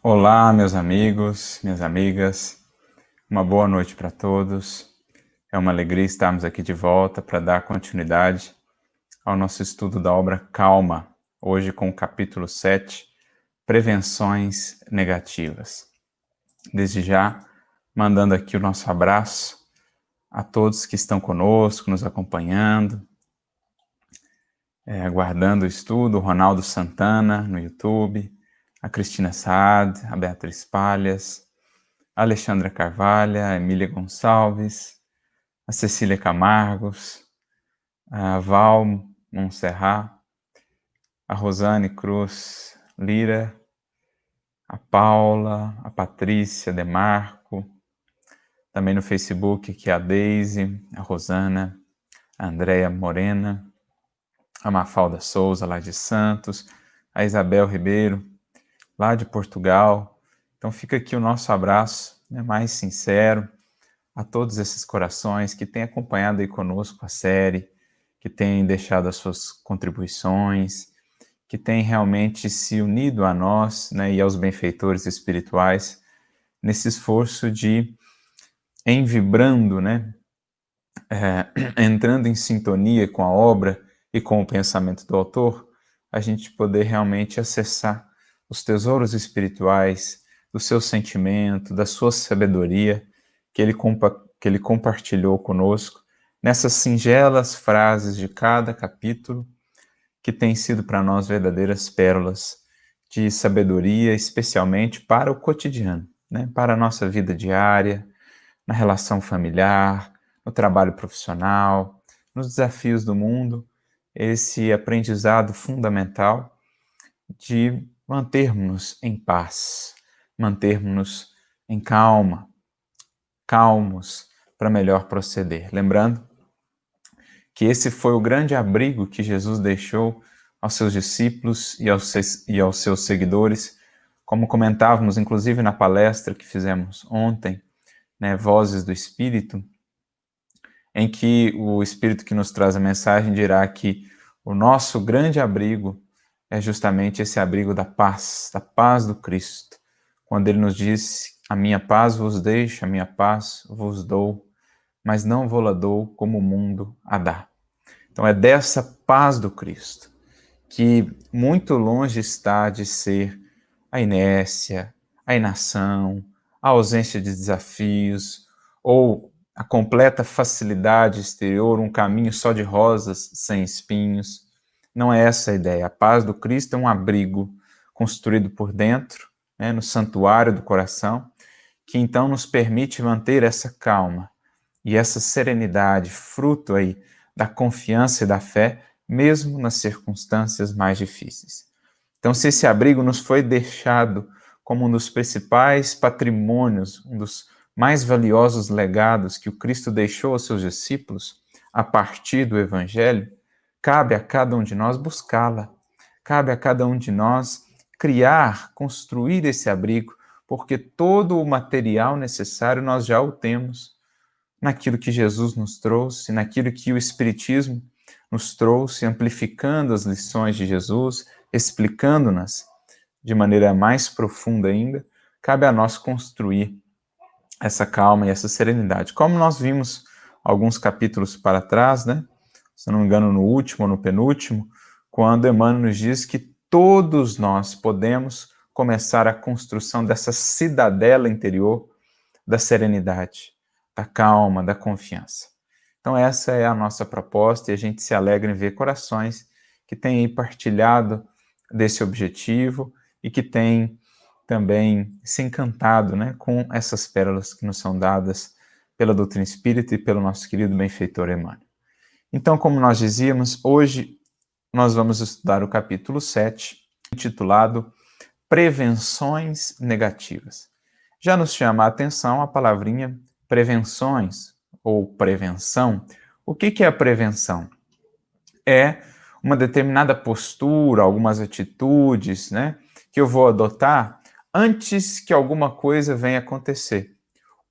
Olá, meus amigos, minhas amigas, uma boa noite para todos. É uma alegria estarmos aqui de volta para dar continuidade ao nosso estudo da obra Calma, hoje com o capítulo 7, Prevenções Negativas. Desde já, mandando aqui o nosso abraço a todos que estão conosco, nos acompanhando, aguardando o estudo, o Ronaldo Santana no YouTube, a Cristina Saad, a Beatriz Palhas, a Alexandra Carvalho, a Emília Gonçalves, a Cecília Camargos, a Val Monserrat, a Rosane Cruz Lira, a Paula, a Patrícia Demarco, também no Facebook aqui a Deise, a Rosana, a Andréia Morena, a Mafalda Souza, lá de Santos, a Isabel Ribeiro, lá de Portugal. Então fica aqui o nosso abraço, mais sincero, a todos esses corações que têm acompanhado aí conosco a série, que têm deixado as suas contribuições, que têm realmente se unido a nós, e aos benfeitores espirituais nesse esforço de, em vibrando, entrando em sintonia com a obra e com o pensamento do autor, a gente poder realmente acessar os tesouros espirituais do seu sentimento, da sua sabedoria, que ele compartilhou conosco nessas singelas frases de cada capítulo, que têm sido para nós verdadeiras pérolas de sabedoria, especialmente para o cotidiano, para a nossa vida diária, na relação familiar, no trabalho profissional, nos desafios do mundo, esse aprendizado fundamental de mantermos-nos em paz, mantermos-nos em calmos, para melhor proceder. Lembrando que esse foi o grande abrigo que Jesus deixou aos seus discípulos e aos seus seguidores, como comentávamos, inclusive na palestra que fizemos ontem, Vozes do Espírito, em que o Espírito que nos traz a mensagem dirá que o nosso grande abrigo é justamente esse abrigo da paz do Cristo, quando ele nos diz: a minha paz vos deixo, a minha paz vos dou, mas não vou-la dou como o mundo a dá. Então é dessa paz do Cristo que muito longe está de ser a inércia, a inação, a ausência de desafios, ou a completa facilidade exterior, um caminho só de rosas, sem espinhos. Não é essa a ideia. A paz do Cristo é um abrigo construído por dentro, no santuário do coração, que então nos permite manter essa calma e essa serenidade, fruto aí da confiança e da fé, mesmo nas circunstâncias mais difíceis. Então, se esse abrigo nos foi deixado como um dos principais patrimônios, um dos mais valiosos legados que o Cristo deixou aos seus discípulos, a partir do Evangelho, cabe a cada um de nós buscá-la. Cabe a cada um de nós criar, construir esse abrigo, porque todo o material necessário nós já o temos naquilo que Jesus nos trouxe, naquilo que o Espiritismo nos trouxe, amplificando as lições de Jesus, explicando-nas de maneira mais profunda ainda. Cabe a nós construir essa calma e essa serenidade. Como nós vimos alguns capítulos para trás, se não me engano, no último ou no penúltimo, quando Emmanuel nos diz que todos nós podemos começar a construção dessa cidadela interior da serenidade, da calma, da confiança. Então essa é a nossa proposta e a gente se alegra em ver corações que têm partilhado desse objetivo e que têm também se encantado com essas pérolas que nos são dadas pela doutrina espírita e pelo nosso querido benfeitor Emmanuel. Então, como nós dizíamos, hoje nós vamos estudar o capítulo 7, intitulado Prevenções Negativas. Já nos chama a atenção a palavrinha prevenções ou prevenção. O que é a prevenção? É uma determinada postura, algumas atitudes, que eu vou adotar antes que alguma coisa venha acontecer.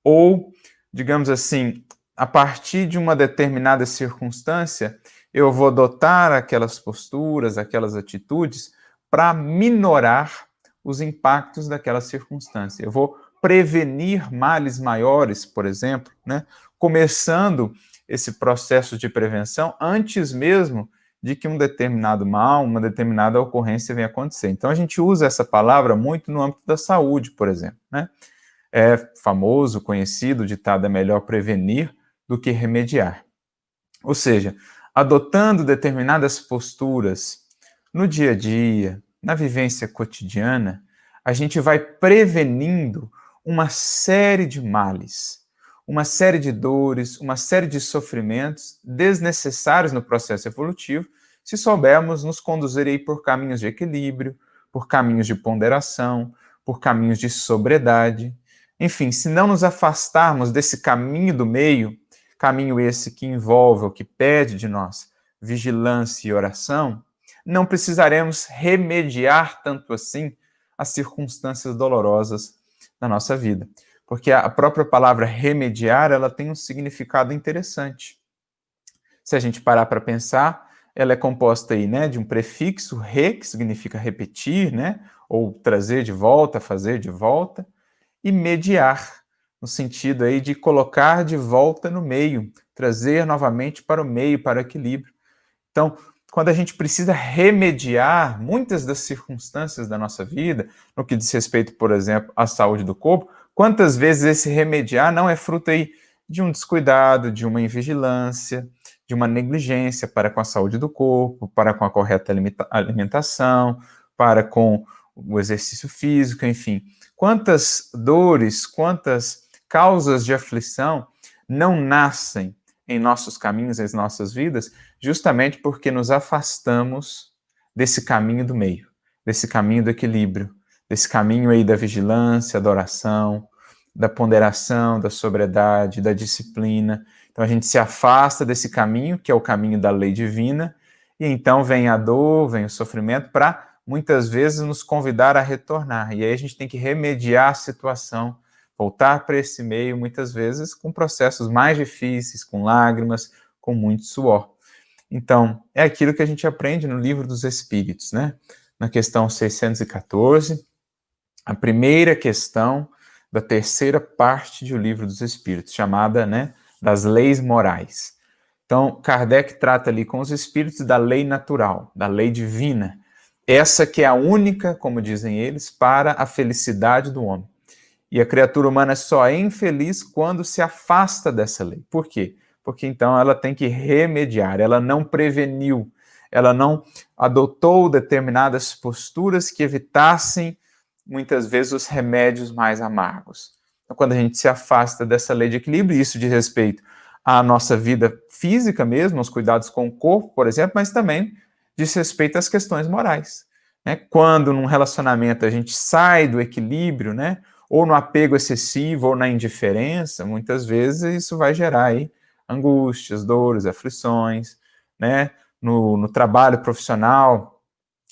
Ou, digamos assim, a partir de uma determinada circunstância, eu vou adotar aquelas posturas, aquelas atitudes para minorar os impactos daquela circunstância. Eu vou prevenir males maiores, por exemplo, né? Começando esse processo de prevenção antes mesmo de que um determinado mal, uma determinada ocorrência venha acontecer. Então, a gente usa essa palavra muito no âmbito da saúde, por exemplo, né? É famoso, conhecido, o ditado é melhor prevenir do que remediar. Ou seja, adotando determinadas posturas no dia a dia, na vivência cotidiana, a gente vai prevenindo uma série de males, uma série de dores, uma série de sofrimentos desnecessários no processo evolutivo, se soubermos nos conduzir aí por caminhos de equilíbrio, por caminhos de ponderação, por caminhos de sobriedade. Enfim, se não nos afastarmos desse caminho do meio, caminho esse que envolve ou que pede de nós vigilância e oração, não precisaremos remediar tanto assim as circunstâncias dolorosas da nossa vida. Porque a própria palavra remediar, ela tem um significado interessante. Se a gente parar para pensar, ela é composta aí, né, de um prefixo re, que significa repetir, né, ou trazer de volta, fazer de volta, e mediar, no sentido aí de colocar de volta no meio, trazer novamente para o meio, para o equilíbrio. Então, quando a gente precisa remediar muitas das circunstâncias da nossa vida, no que diz respeito, por exemplo, à saúde do corpo, quantas vezes esse remediar não é fruto aí de um descuidado, de uma invigilância, de uma negligência para com a saúde do corpo, para com a correta alimentação, para com o exercício físico, enfim. Quantas dores, quantas causas de aflição não nascem em nossos caminhos, em nossas vidas, justamente porque nos afastamos desse caminho do meio, desse caminho do equilíbrio, desse caminho aí da vigilância, da oração, da ponderação, da sobriedade, da disciplina. Então a gente se afasta desse caminho, que é o caminho da lei divina, e então vem a dor, vem o sofrimento para muitas vezes nos convidar a retornar. E aí a gente tem que remediar a situação, voltar para esse meio, muitas vezes com processos mais difíceis, com lágrimas, com muito suor. Então, é aquilo que a gente aprende no Livro dos Espíritos, né? Na questão 614, a primeira questão da terceira parte do Livro dos Espíritos, chamada, né, das leis morais. Então, Kardec trata ali com os espíritos da lei natural, da lei divina, essa que é a única, como dizem eles, para a felicidade do homem. E a criatura humana só é infeliz quando se afasta dessa lei. Por quê? Porque então ela tem que remediar, ela não preveniu, ela não adotou determinadas posturas que evitassem, muitas vezes, os remédios mais amargos. Então, quando a gente se afasta dessa lei de equilíbrio, isso diz respeito à nossa vida física mesmo, aos cuidados com o corpo, por exemplo, mas também diz respeito às questões morais. Né? Quando, num relacionamento, a gente sai do equilíbrio, né? Ou no apego excessivo, ou na indiferença, muitas vezes isso vai gerar aí angústias, dores, aflições, né? No trabalho profissional,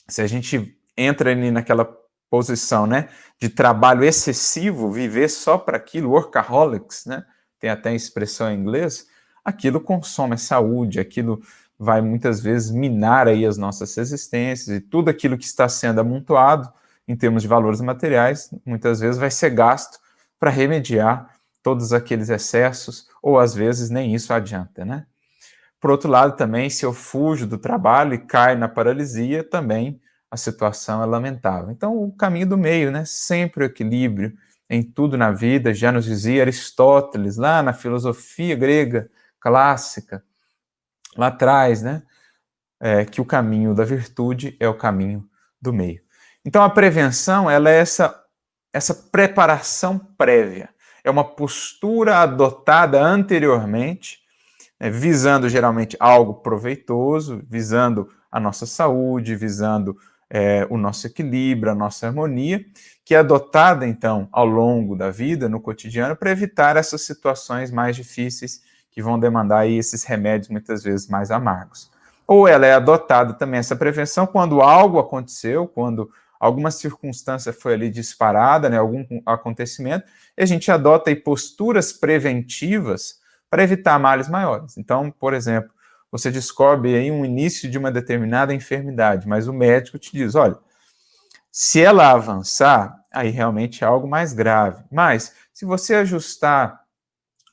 se a gente entra ali naquela posição, né, de trabalho excessivo, viver só para aquilo, workaholics, né? Tem até expressão em inglês, aquilo consome a saúde, aquilo vai muitas vezes minar aí as nossas resistências e tudo aquilo que está sendo amontoado em termos de valores materiais, muitas vezes vai ser gasto para remediar todos aqueles excessos, ou às vezes nem isso adianta, né? Por outro lado, também, se eu fujo do trabalho e caio na paralisia, também a situação é lamentável. Então, o caminho do meio, né? Sempre o equilíbrio em tudo na vida, já nos dizia Aristóteles, lá na filosofia grega clássica, lá atrás, né? Que o caminho da virtude é o caminho do meio. Então, a prevenção, ela é essa preparação prévia, é uma postura adotada anteriormente, né, visando geralmente algo proveitoso, visando a nossa saúde, visando o nosso equilíbrio, a nossa harmonia, que é adotada, então, ao longo da vida, no cotidiano, para evitar essas situações mais difíceis que vão demandar aí esses remédios, muitas vezes, mais amargos. Ou ela é adotada também, essa prevenção, quando algo aconteceu, quando alguma circunstância foi ali disparada, né, algum acontecimento, e a gente adota aí posturas preventivas para evitar males maiores. Então, por exemplo, você descobre aí um início de uma determinada enfermidade, mas o médico te diz, olha, Se ela avançar, aí realmente é algo mais grave. Mas, se você ajustar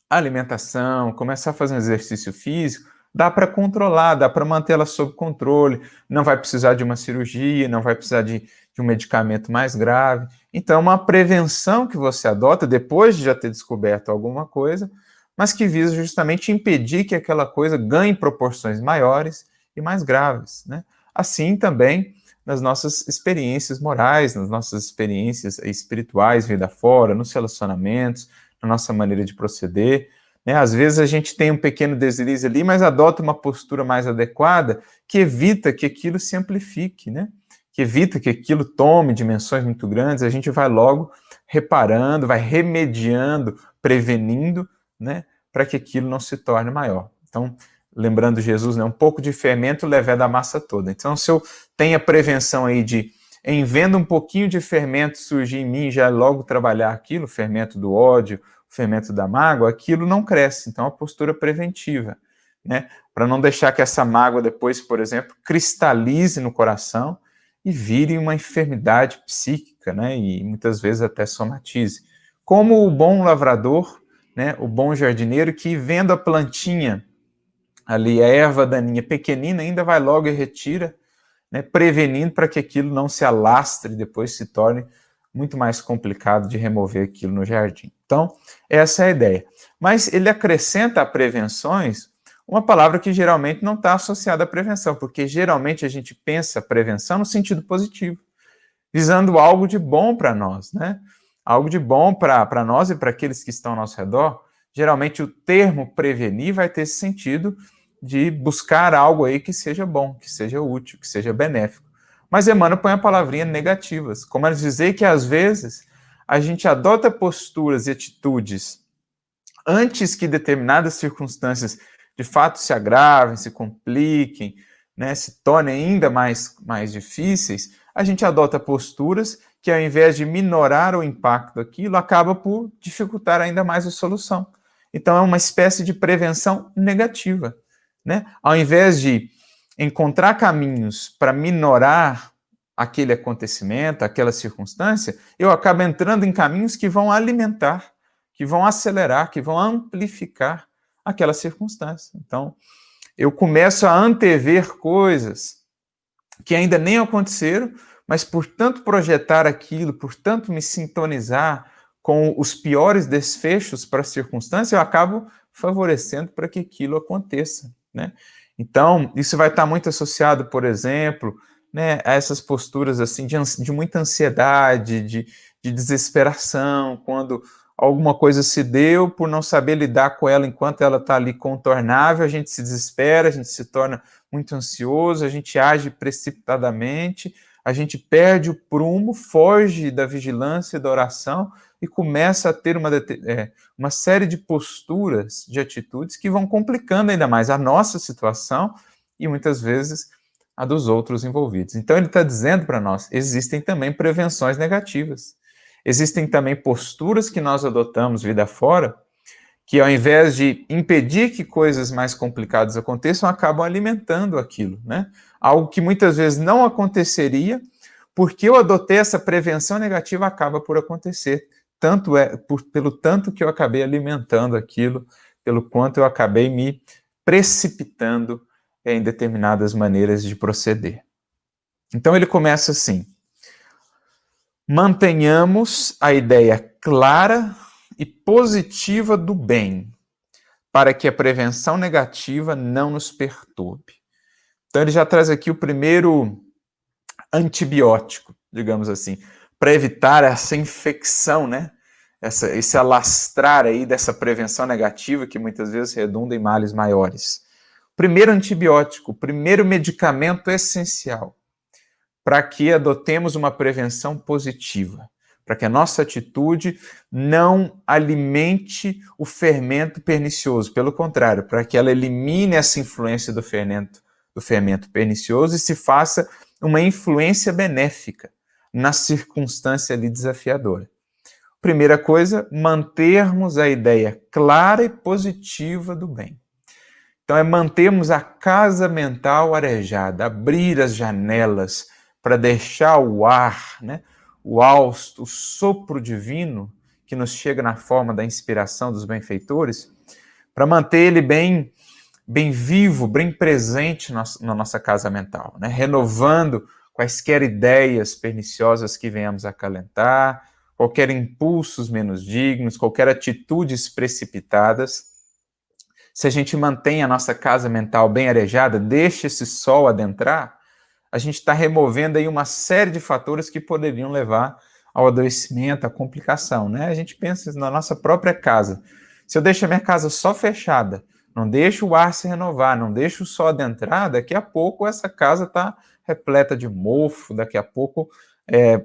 a alimentação, começar a fazer um exercício físico, dá para controlar, dá para mantê-la sob controle, não vai precisar de uma cirurgia, não vai precisar de um medicamento mais grave. Então, uma prevenção que você adota depois de já ter descoberto alguma coisa, mas que visa justamente impedir que aquela coisa ganhe proporções maiores e mais graves, né? Assim também nas nossas experiências morais, nas nossas experiências espirituais, vida fora, nos relacionamentos, na nossa maneira de proceder, né? Às vezes a gente tem um pequeno deslize ali, mas adota uma postura mais adequada que evita que aquilo se amplifique, né? Que evita que aquilo tome dimensões muito grandes, a gente vai logo reparando, vai remediando, prevenindo, né? Para que aquilo não se torne maior. Então, lembrando Jesus, né? Um pouco de fermento leveda a massa toda. Então, se eu tenho a prevenção aí de, em vendo um pouquinho de fermento surgir em mim, já logo trabalhar aquilo, o fermento do ódio, o fermento da mágoa, aquilo não cresce. Então, a postura preventiva, né? Para não deixar que essa mágoa depois, por exemplo, cristalize no coração e vire uma enfermidade psíquica, né? E muitas vezes até somatize. Como o bom lavrador, né? O bom jardineiro que, vendo a plantinha ali, a erva daninha pequenina, ainda vai logo e retira, né, prevenindo para que aquilo não se alastre e depois se torne muito mais complicado de remover aquilo no jardim. Então, essa é a ideia. Mas ele acrescenta a prevenções uma palavra que geralmente não está associada à prevenção, porque geralmente a gente pensa prevenção no sentido positivo, visando algo de bom para nós, né? Algo de bom para nós e para aqueles que estão ao nosso redor. Geralmente o termo prevenir vai ter esse sentido de buscar algo aí que seja bom, que seja útil, que seja benéfico. Mas Emmanuel põe a palavrinha negativas, como ele dizer que às vezes a gente adota posturas e atitudes antes que determinadas circunstâncias de fato se agravem, se compliquem, né, se tornem ainda mais difíceis, a gente adota posturas que, ao invés de minorar o impacto daquilo, acaba por dificultar ainda mais a solução. Então, é uma espécie de prevenção negativa, né? Ao invés de encontrar caminhos para minorar aquele acontecimento, aquela circunstância, eu acabo entrando em caminhos que vão alimentar, que vão acelerar, que vão amplificar aquela circunstância. Então, eu começo a antever coisas que ainda nem aconteceram, mas por tanto projetar aquilo, por tanto me sintonizar com os piores desfechos para a circunstância, eu acabo favorecendo para que aquilo aconteça, né? Então, isso vai estar muito associado, por exemplo, né, a essas posturas assim de muita ansiedade, de desesperação, quando alguma coisa se deu, por não saber lidar com ela enquanto ela está ali contornável, a gente se desespera, a gente se torna muito ansioso, a gente age precipitadamente, a gente perde o prumo, foge da vigilância e da oração e começa a ter uma série de posturas, de atitudes que vão complicando ainda mais a nossa situação e muitas vezes a dos outros envolvidos. Então ele está dizendo para nós, existem também prevenções negativas. Existem também posturas que nós adotamos vida fora, que ao invés de impedir que coisas mais complicadas aconteçam, acabam alimentando aquilo, né? Algo que muitas vezes não aconteceria, porque eu adotei essa prevenção negativa, acaba por acontecer. Pelo tanto que eu acabei alimentando aquilo, pelo quanto eu acabei me precipitando em determinadas maneiras de proceder. Então ele começa assim: mantenhamos a ideia clara e positiva do bem, para que a prevenção negativa não nos perturbe. Então ele já traz aqui o primeiro antibiótico, digamos assim, para evitar essa infecção, né? Esse alastrar aí dessa prevenção negativa que muitas vezes redunda em males maiores. Primeiro antibiótico, primeiro medicamento essencial para que adotemos uma prevenção positiva, para que a nossa atitude não alimente o fermento pernicioso, pelo contrário, para que ela elimine essa influência do fermento pernicioso e se faça uma influência benéfica na circunstância ali desafiadora. Primeira coisa, mantermos a ideia clara e positiva do bem. Então é mantermos a casa mental arejada, abrir as janelas para deixar o ar, né, o hausto, o sopro divino que nos chega na forma da inspiração dos benfeitores, para manter ele bem vivo, bem presente na nossa casa mental, né? Renovando quaisquer ideias perniciosas que venhamos a acalentar, qualquer impulsos menos dignos, qualquer atitudes precipitadas. Se a gente mantém a nossa casa mental bem arejada, deixa esse sol adentrar, a gente está removendo aí uma série de fatores que poderiam levar ao adoecimento, à complicação, né? A gente pensa na nossa própria casa. Se eu deixo a minha casa só fechada, não deixo o ar se renovar, não deixo o sol adentrar, daqui a pouco essa casa está repleta de mofo, daqui a pouco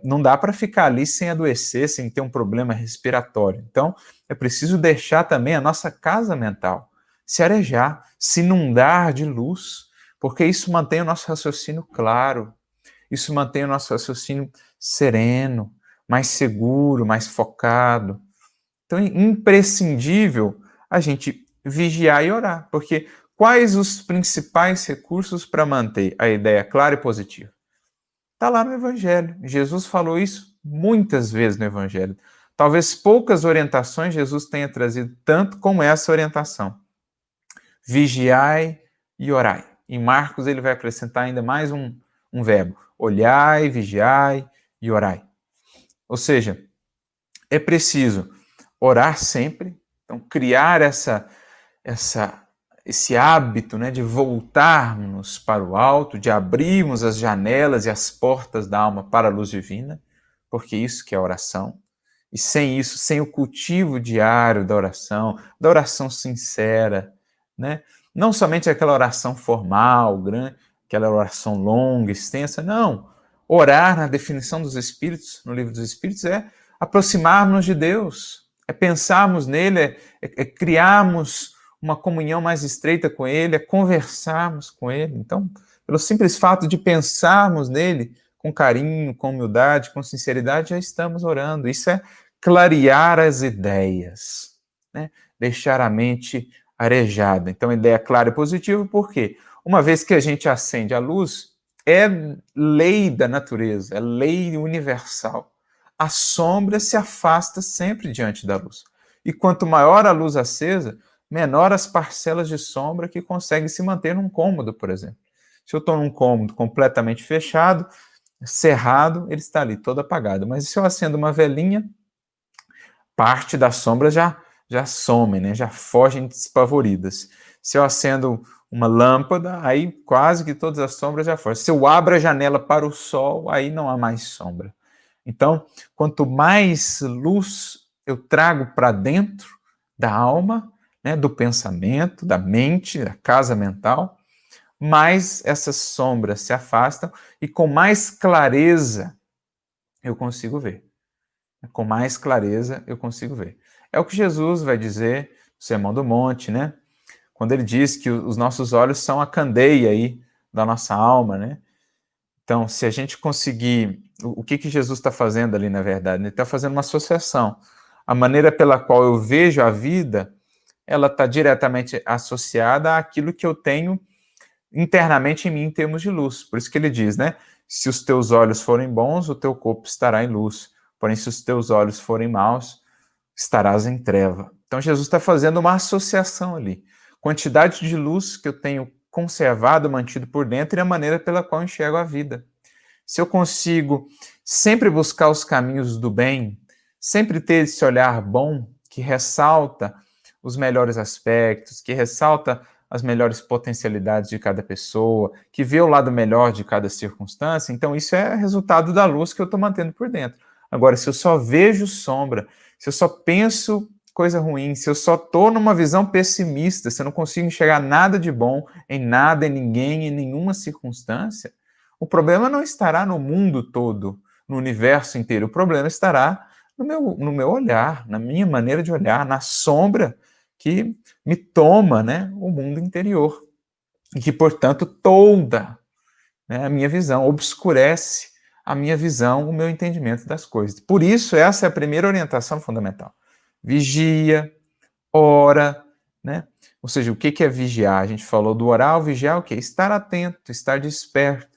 não dá para ficar ali sem adoecer, sem ter um problema respiratório. Então, é preciso deixar também a nossa casa mental se arejar, se inundar de luz, porque isso mantém o nosso raciocínio claro, isso mantém o nosso raciocínio sereno, mais seguro, mais focado. Então é imprescindível a gente vigiar e orar, porque quais os principais recursos para manter a ideia clara e positiva? Está lá no Evangelho. Jesus falou isso muitas vezes no Evangelho. Talvez poucas orientações Jesus tenha trazido tanto como essa orientação. Vigiai e orai. Em Marcos ele vai acrescentar ainda mais um verbo. Olhai, vigiai e orai. Ou seja, é preciso orar sempre, então criar esse hábito, né, de voltarmos para o alto, de abrirmos as janelas e as portas da alma para a luz divina, porque isso que é oração. E sem isso, sem o cultivo diário da oração sincera, né? Não somente aquela oração formal, grande, aquela oração longa, extensa, não. Orar, na definição dos Espíritos, no Livro dos Espíritos, é aproximarmos de Deus, é pensarmos nele, é criarmos uma comunhão mais estreita com ele, é conversarmos com ele. Então, pelo simples fato de pensarmos nele com carinho, com humildade, com sinceridade, já estamos orando. Isso é clarear as ideias, né? Deixar a mente arejada. Então, ideia clara e positiva, por quê? Uma vez que a gente acende a luz, é lei da natureza, é lei universal. A sombra se afasta sempre diante da luz. E quanto maior a luz acesa, menor as parcelas de sombra que conseguem se manter num cômodo, por exemplo. Se eu estou num cômodo completamente fechado, cerrado, ele está ali todo apagado. Mas se eu acendo uma velinha, parte das sombras já somem, né? Já fogem despavoridas. Se eu acendo uma lâmpada, aí quase que todas as sombras já fogem. Se eu abro a janela para o sol, aí não há mais sombra. Então, quanto mais luz eu trago para dentro da alma, né, do pensamento, da mente, da casa mental, mais essas sombras se afastam e com mais clareza eu consigo ver. Com mais clareza eu consigo ver. É o que Jesus vai dizer no Sermão do Monte, né? Quando ele diz que os nossos olhos são a candeia aí da nossa alma, né? Então, se a gente conseguir... O que Jesus está fazendo ali, na verdade? Ele está fazendo uma associação. A maneira pela qual eu vejo a vida, ela está diretamente associada àquilo que eu tenho internamente em mim em termos de luz. Por isso que ele diz, né? Se os teus olhos forem bons, o teu corpo estará em luz. Porém, se os teus olhos forem maus, estarás em treva. Então, Jesus está fazendo uma associação ali. Quantidade de luz que eu tenho conservado, mantido por dentro e a maneira pela qual eu enxergo a vida. Se eu consigo sempre buscar os caminhos do bem, sempre ter esse olhar bom que ressalta os melhores aspectos, que ressalta as melhores potencialidades de cada pessoa, que vê o lado melhor de cada circunstância, então isso é resultado da luz que eu estou mantendo por dentro. Agora, se eu só vejo sombra, se eu só penso coisa ruim, se eu só estou numa visão pessimista, se eu não consigo enxergar nada de bom em nada, em ninguém, em nenhuma circunstância, o problema não estará no mundo todo, no universo inteiro, o problema estará no meu olhar, na minha maneira de olhar, na sombra que me toma, né, o mundo interior. E que, portanto, tolda, né, a minha visão, obscurece a minha visão, o meu entendimento das coisas. Por isso, essa é a primeira orientação fundamental. Vigia, ora, né? Ou seja, o que é vigiar? A gente falou do orar, o vigiar o quê? Estar atento, estar desperto.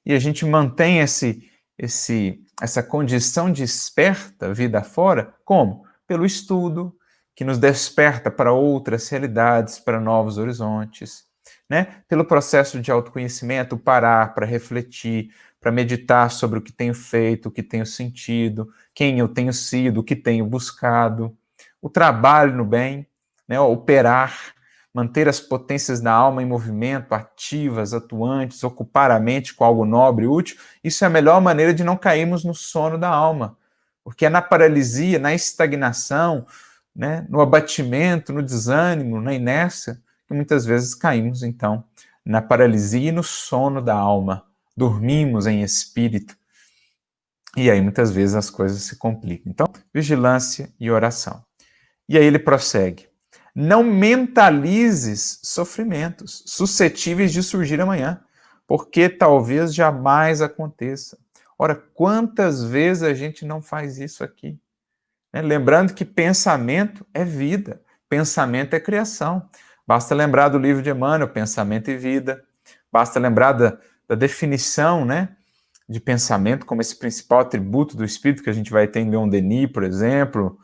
e a gente mantém essa condição desperta, vida fora, como? Pelo estudo, que nos desperta para outras realidades, para novos horizontes, né? Pelo processo de autoconhecimento, parar para refletir, para meditar sobre o que tenho feito, o que tenho sentido, quem eu tenho sido, o que tenho buscado, o trabalho no bem, né? Operar, manter as potências da alma em movimento, ativas, atuantes, ocupar a mente com algo nobre e útil, isso é a melhor maneira de não cairmos no sono da alma. Porque é na paralisia, na estagnação, né, no abatimento, no desânimo, na inércia, que muitas vezes caímos, então, na paralisia e no sono da alma. Dormimos em espírito. E aí, muitas vezes, as coisas se complicam. Então, vigilância e oração. E aí ele prossegue. Não mentalizes sofrimentos suscetíveis de surgir amanhã, porque talvez jamais aconteça. Ora, quantas vezes a gente não faz isso aqui? Lembrando que pensamento é vida, pensamento é criação. Basta lembrar do livro de Emmanuel, Pensamento e Vida. Basta lembrar da definição, né, de pensamento como esse principal atributo do espírito que a gente vai ter em Leon Denis, por exemplo,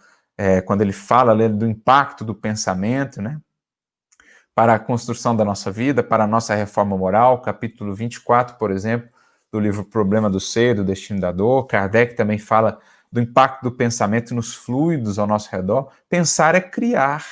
quando ele fala do impacto do pensamento, né, para a construção da nossa vida, para a nossa reforma moral, capítulo 24, por exemplo, do livro Problema do Ser, do Destino da Dor. Kardec também fala do impacto do pensamento nos fluidos ao nosso redor. Pensar é criar,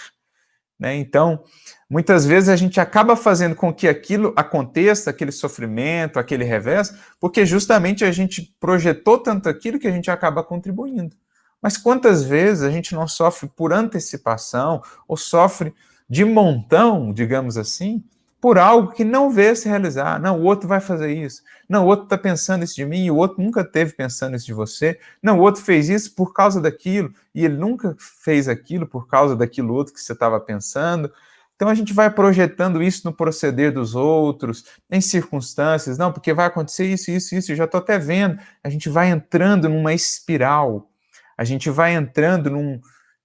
né? Então, muitas vezes a gente acaba fazendo com que aquilo aconteça, aquele sofrimento, aquele revés, porque justamente a gente projetou tanto aquilo que a gente acaba contribuindo. Mas quantas vezes a gente não sofre por antecipação, ou sofre de montão, digamos assim, por algo que não vê se realizar. Não, o outro vai fazer isso. Não, o outro está pensando isso de mim, e o outro nunca teve pensando isso de você. Não, o outro fez isso por causa daquilo, e ele nunca fez aquilo por causa daquilo outro que você estava pensando. Então a gente vai projetando isso no proceder dos outros, em circunstâncias, não, porque vai acontecer isso, isso, isso, eu já estou até vendo. A gente vai entrando numa espiral, a gente vai entrando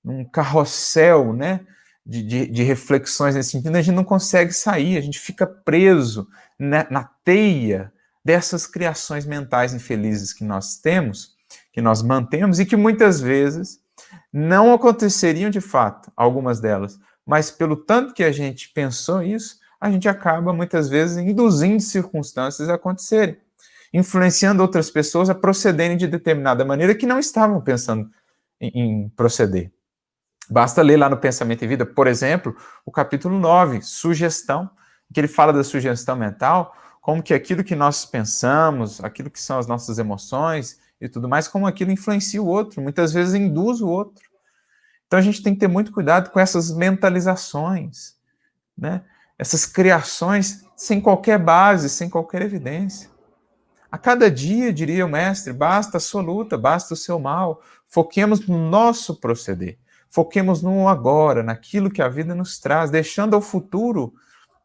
num carrossel, né, de reflexões nesse sentido, a gente não consegue sair, a gente fica preso na teia dessas criações mentais infelizes que nós temos, que nós mantemos e que muitas vezes não aconteceriam de fato, algumas delas, mas pelo tanto que a gente pensou isso, a gente acaba muitas vezes induzindo circunstâncias a acontecerem, influenciando outras pessoas a procederem de determinada maneira que não estavam pensando em proceder. Basta ler lá no Pensamento e Vida, por exemplo, o capítulo 9, sugestão, que ele fala da sugestão mental, como que aquilo que nós pensamos, aquilo que são as nossas emoções e tudo mais, como aquilo influencia o outro, muitas vezes induz o outro. Então a gente tem que ter muito cuidado com essas mentalizações, né? Essas criações sem qualquer base, sem qualquer evidência. A cada dia, diria o mestre, basta a sua luta, basta o seu mal. Foquemos no nosso proceder. Foquemos no agora, naquilo que a vida nos traz, deixando ao futuro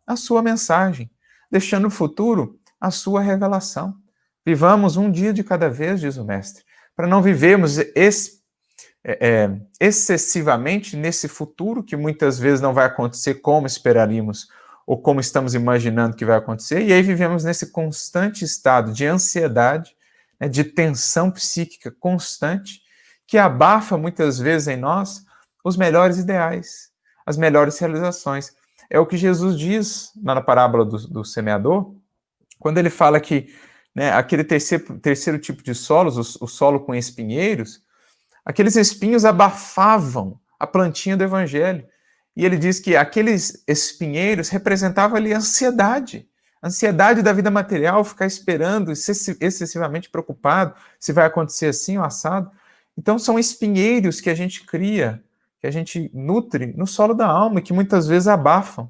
a sua mensagem, deixando ao futuro a sua revelação. Vivamos um dia de cada vez, diz o mestre, para não vivermos excessivamente nesse futuro que muitas vezes não vai acontecer como esperaríamos ou como estamos imaginando que vai acontecer, e aí vivemos nesse constante estado de ansiedade, né, de tensão psíquica constante, que abafa muitas vezes em nós os melhores ideais, as melhores realizações. É o que Jesus diz na parábola do semeador, quando ele fala que, né, aquele terceiro tipo de solos, o solo com espinheiros, aqueles espinhos abafavam a plantinha do evangelho. E ele diz que aqueles espinheiros representavam ali a ansiedade da vida material, ficar esperando, excessivamente preocupado se vai acontecer assim ou assado. Então são espinheiros que a gente cria, que a gente nutre no solo da alma e que muitas vezes abafam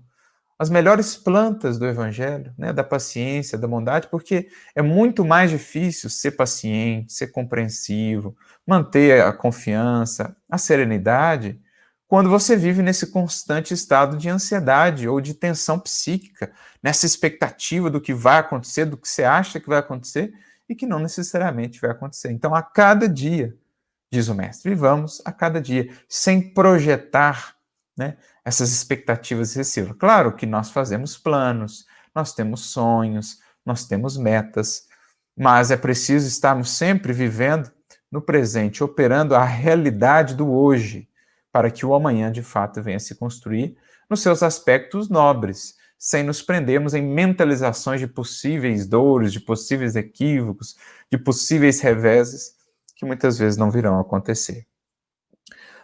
as melhores plantas do evangelho, né, da paciência, da bondade, porque é muito mais difícil ser paciente, ser compreensivo, manter a confiança, a serenidade, quando você vive nesse constante estado de ansiedade ou de tensão psíquica, nessa expectativa do que vai acontecer, do que você acha que vai acontecer e que não necessariamente vai acontecer. Então, a cada dia, diz o mestre, vivamos a cada dia, sem projetar, né, essas expectativas excessivas. Claro que nós fazemos planos, nós temos sonhos, nós temos metas, Mas é preciso estarmos sempre vivendo no presente, operando a realidade do hoje, para que o amanhã de fato venha se construir nos seus aspectos nobres, sem nos prendermos em mentalizações de possíveis dores, de possíveis equívocos, de possíveis reveses, que muitas vezes não virão a acontecer.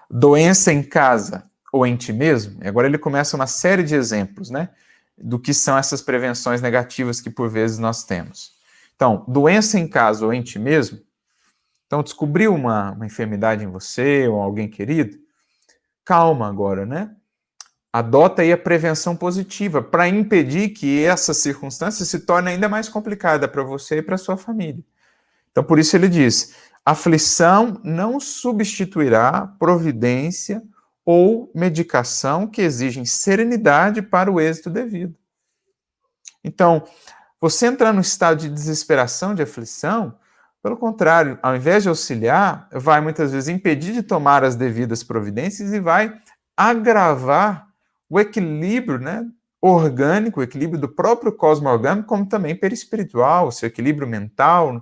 Doença em casa ou em ti mesmo, e agora ele começa uma série de exemplos, né, do que são essas prevenções negativas que por vezes nós temos. Então, doença em casa ou em ti mesmo, então descobriu uma enfermidade em você ou alguém querido, calma agora, né? Adota aí a prevenção positiva para impedir que essa circunstância se torne ainda mais complicada para você e para sua família. Então, por isso ele diz: aflição não substituirá providência ou medicação que exigem serenidade para o êxito devido. Então, você entrar no estado de desesperação, de aflição, pelo contrário, ao invés de auxiliar, vai muitas vezes impedir de tomar as devidas providências e vai agravar o equilíbrio, né, orgânico, o equilíbrio do próprio cosmo orgânico, como também perispiritual, o seu equilíbrio mental,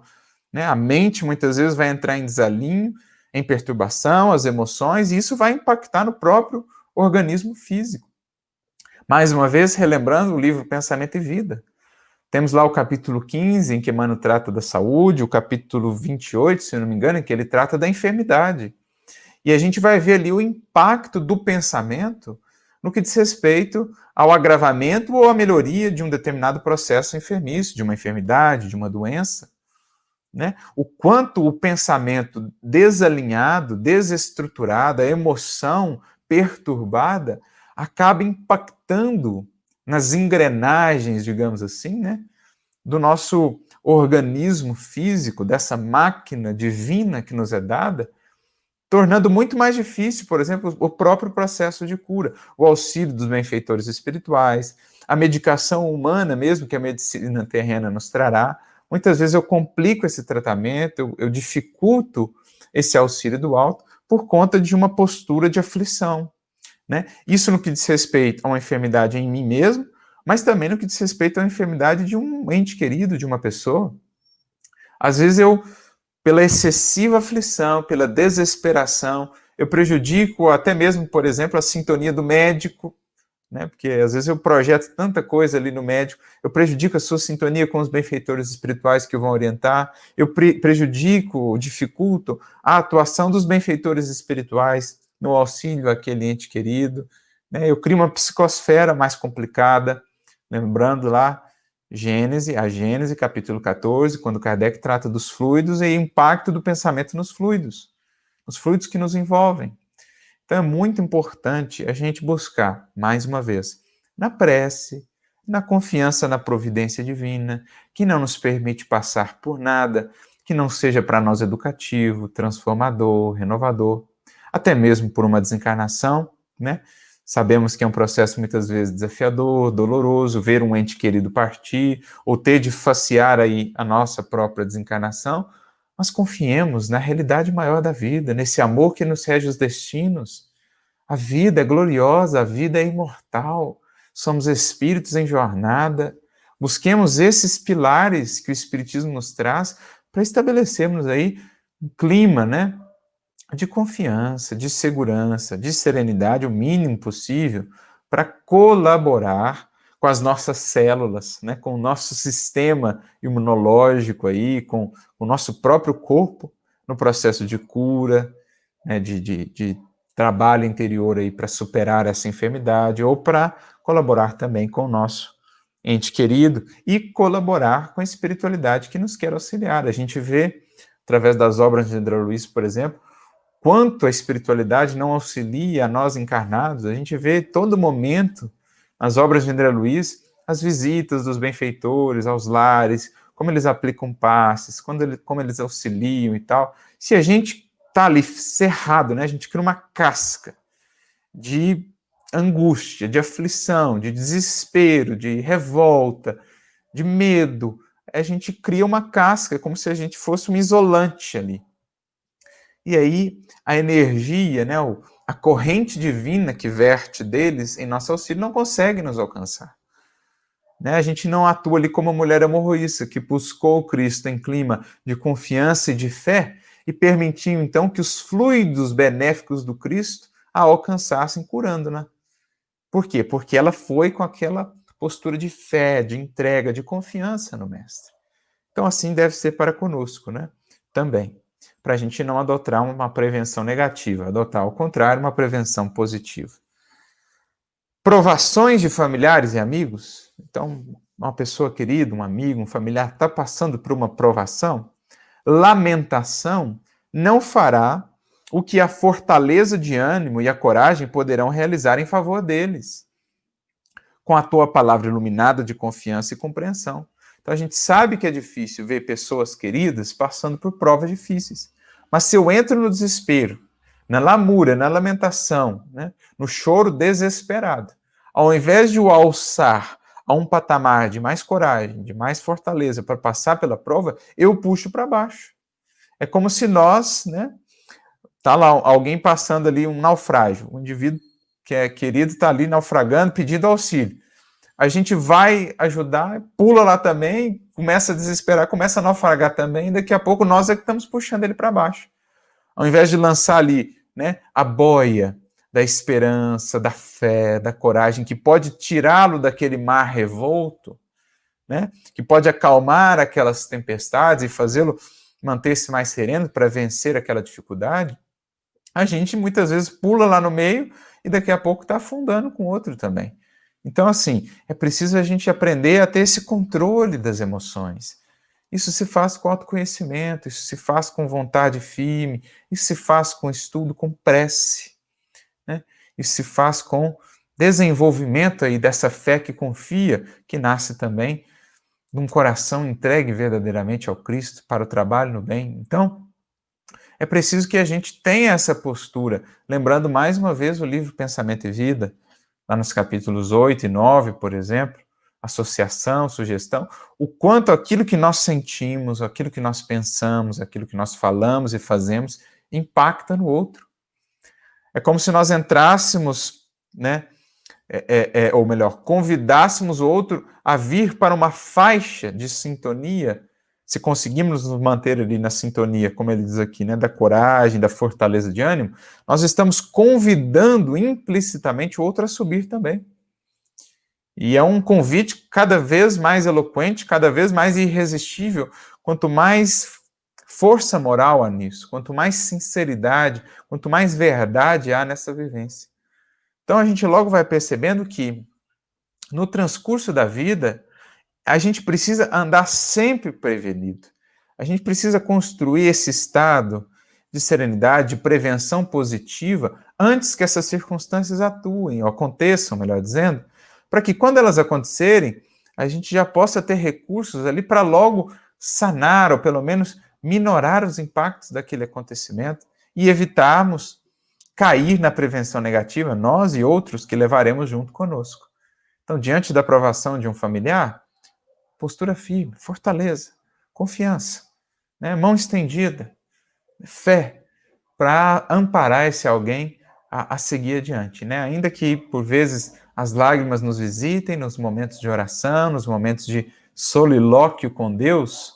né? A mente muitas vezes vai entrar em desalinho, em perturbação, as emoções, e isso vai impactar no próprio organismo físico. Mais uma vez, relembrando o livro Pensamento e Vida. Temos lá o capítulo 15, em que Emmanuel trata da saúde, o capítulo 28, se eu não me engano, em que ele trata da enfermidade. E a gente vai ver ali o impacto do pensamento no que diz respeito ao agravamento ou à melhoria de um determinado processo enfermiço, de uma enfermidade, de uma doença. Né? O quanto o pensamento desalinhado, desestruturado, a emoção perturbada, acaba impactando nas engrenagens, digamos assim, né, do nosso organismo físico, dessa máquina divina que nos é dada, tornando muito mais difícil, por exemplo, o próprio processo de cura, o auxílio dos benfeitores espirituais, a medicação humana mesmo que a medicina terrena nos trará. Muitas vezes eu complico esse tratamento, eu dificulto esse auxílio do alto por conta de uma postura de aflição. Né? Isso no que diz respeito a uma enfermidade em mim mesmo, mas também no que diz respeito a uma enfermidade de um ente querido, de uma pessoa. Às vezes pela excessiva aflição, pela desesperação, eu prejudico até mesmo, por exemplo, a sintonia do médico, né? Porque às vezes eu projeto tanta coisa ali no médico, eu prejudico a sua sintonia com os benfeitores espirituais que o vão orientar, eu prejudico, dificulto a atuação dos benfeitores espirituais no auxílio àquele ente querido, né? Eu crio uma psicosfera mais complicada, lembrando lá a Gênese, capítulo 14, quando Kardec trata dos fluidos e o impacto do pensamento nos fluidos que nos envolvem. Então é muito importante a gente buscar, mais uma vez, na prece, na confiança na providência divina, que não nos permite passar por nada que não seja para nós educativo, transformador, renovador, até mesmo por uma desencarnação, né? Sabemos que é um processo muitas vezes desafiador, doloroso, ver um ente querido partir, ou ter de facear aí a nossa própria desencarnação, mas confiemos na realidade maior da vida, nesse amor que nos rege os destinos. A vida é gloriosa, a vida é imortal, somos espíritos em jornada. Busquemos esses pilares que o Espiritismo nos traz para estabelecermos aí um clima, né, de confiança, de segurança, de serenidade, o mínimo possível, para colaborar com as nossas células, né, com o nosso sistema imunológico aí, com o nosso próprio corpo no processo de cura, né, de trabalho interior aí para superar essa enfermidade ou para colaborar também com o nosso ente querido e colaborar com a espiritualidade que nos quer auxiliar. A gente vê, através das obras de André Luiz, por exemplo, quanto a espiritualidade não auxilia a nós encarnados. A gente vê todo momento, nas obras de André Luiz, as visitas dos benfeitores aos lares, como eles aplicam passes, como eles auxiliam e tal. Se a gente está ali cerrado, né, a gente cria uma casca de angústia, de aflição, de desespero, de revolta, de medo. A gente cria uma casca, como se a gente fosse um isolante ali. E aí a energia, né, a corrente divina que verte deles em nosso auxílio não consegue nos alcançar. né? A gente não atua ali como a mulher hemorroísta, que buscou Cristo em clima de confiança e de fé e permitiu, então, que os fluidos benéficos do Cristo a alcançassem curando-na. Por quê? Porque ela foi com aquela postura de fé, de entrega, de confiança no Mestre. Então, assim deve ser para conosco, né? Também. Para a gente não adotar uma prevenção negativa, adotar, ao contrário, uma prevenção positiva. Provações de familiares e amigos. Então, uma pessoa querida, um amigo, um familiar está passando por uma provação. Lamentação não fará o que a fortaleza de ânimo e a coragem poderão realizar em favor deles, com a tua palavra iluminada de confiança e compreensão. Então a gente sabe que é difícil ver pessoas queridas passando por provas difíceis. Mas se eu entro no desespero, na lamúria, na lamentação, né, no choro desesperado, ao invés de o alçar a um patamar de mais coragem, de mais fortaleza para passar pela prova, eu puxo para baixo. É como se nós, né, tá lá alguém passando ali um naufrágio, um indivíduo que é querido está ali naufragando, pedindo auxílio. A gente vai ajudar, pula lá também, começa a desesperar, começa a naufragar também, e daqui a pouco nós é que estamos puxando ele para baixo. Ao invés de lançar ali, né, a boia da esperança, da fé, da coragem, que pode tirá-lo daquele mar revolto, né, que pode acalmar aquelas tempestades e fazê-lo manter-se mais sereno para vencer aquela dificuldade, a gente muitas vezes pula lá no meio e daqui a pouco está afundando com outro também. Então, assim, é preciso a gente aprender a ter esse controle das emoções. Isso se faz com autoconhecimento, isso se faz com vontade firme, isso se faz com estudo, com prece, né? Isso se faz com desenvolvimento aí dessa fé que confia, que nasce também de um coração entregue verdadeiramente ao Cristo para o trabalho no bem. Então, é preciso que a gente tenha essa postura, lembrando mais uma vez o livro Pensamento e Vida, lá nos capítulos 8 e 9, por exemplo, associação, sugestão, o quanto aquilo que nós sentimos, aquilo que nós pensamos, aquilo que nós falamos e fazemos impacta no outro. É como se nós entrássemos, né, ou melhor, convidássemos o outro a vir para uma faixa de sintonia. Se conseguimos nos manter ali na sintonia, como ele diz aqui, né, da coragem, da fortaleza de ânimo, nós estamos convidando implicitamente o outro a subir também. E é um convite cada vez mais eloquente, cada vez mais irresistível, quanto mais força moral há nisso, quanto mais sinceridade, quanto mais verdade há nessa vivência. Então a gente logo vai percebendo que no transcurso da vida, a gente precisa andar sempre prevenido. A gente precisa construir esse estado de serenidade, de prevenção positiva, antes que essas circunstâncias atuem, ou aconteçam, melhor dizendo, para que quando elas acontecerem, a gente já possa ter recursos ali para logo sanar, ou pelo menos minorar os impactos daquele acontecimento e evitarmos cair na prevenção negativa, nós e outros que levaremos junto conosco. Então, diante da aprovação de um familiar, postura firme, fortaleza, confiança, né? Mão estendida, fé, para amparar esse alguém a seguir adiante, né? Ainda que, por vezes, as lágrimas nos visitem nos momentos de oração, nos momentos de solilóquio com Deus,